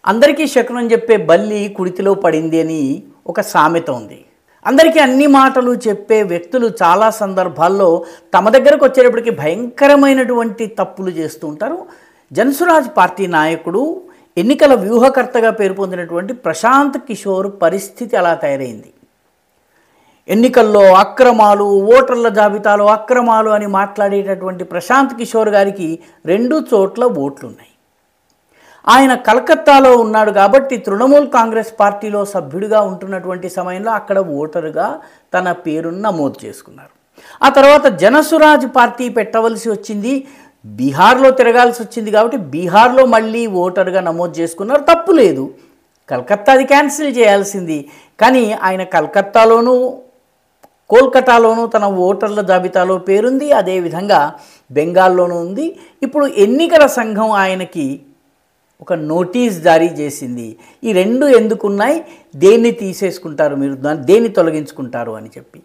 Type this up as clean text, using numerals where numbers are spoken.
అందరికీ శకునం చెప్పే బల్లి కుడితిలో పడింది అని ఒక సామెత ఉంది. అందరికీ అన్ని మాటలు చెప్పే వ్యక్తులు చాలా సందర్భాల్లో తమ దగ్గరకు వచ్చేటప్పటికి భయంకరమైనటువంటి తప్పులు చేస్తూ ఉంటారు. జన్సురాజ్ పార్టీ నాయకుడు, ఎన్నికల వ్యూహకర్తగా పేరు పొందినటువంటి ప్రశాంత్ కిషోర్ పరిస్థితి అలా తయారైంది. ఎన్నికల్లో అక్రమాలు, ఓటర్ల జాబితాలో అక్రమాలు అని మాట్లాడేటటువంటి ప్రశాంత్ కిషోర్ గారికి 2 చోట్ల ఓట్లున్నాయి. ఆయన కలకత్తాలో ఉన్నాడు కాబట్టి తృణమూల్ కాంగ్రెస్ పార్టీలో సభ్యుడిగా ఉంటున్నటువంటి సమయంలో అక్కడ ఓటరుగా తన పేరును నమోదు చేసుకున్నారు. ఆ తర్వాత జనసురాజ్ పార్టీ పెట్టవలసి వచ్చింది, బీహార్లో తిరగాల్సి వచ్చింది కాబట్టి బీహార్లో మళ్ళీ ఓటరుగా నమోదు చేసుకున్నారు. తప్పు లేదు, కలకత్తాది క్యాన్సిల్ చేయాల్సింది. కానీ ఆయన కలకత్తాలోనూ కోల్కతాలోనూ తన ఓటర్ల జాబితాలో పేరుంది, అదేవిధంగా బెంగాల్లోనూ ఉంది. ఇప్పుడు ఎన్నికల సంఘం ఆయనకి ఒక నోటీస్ జారీ చేసింది. ఈ 2 ఎందుకున్నాయి, దేన్ని తీసేసుకుంటారు మీరు, దేన్ని తొలగించుకుంటారు అని చెప్పి.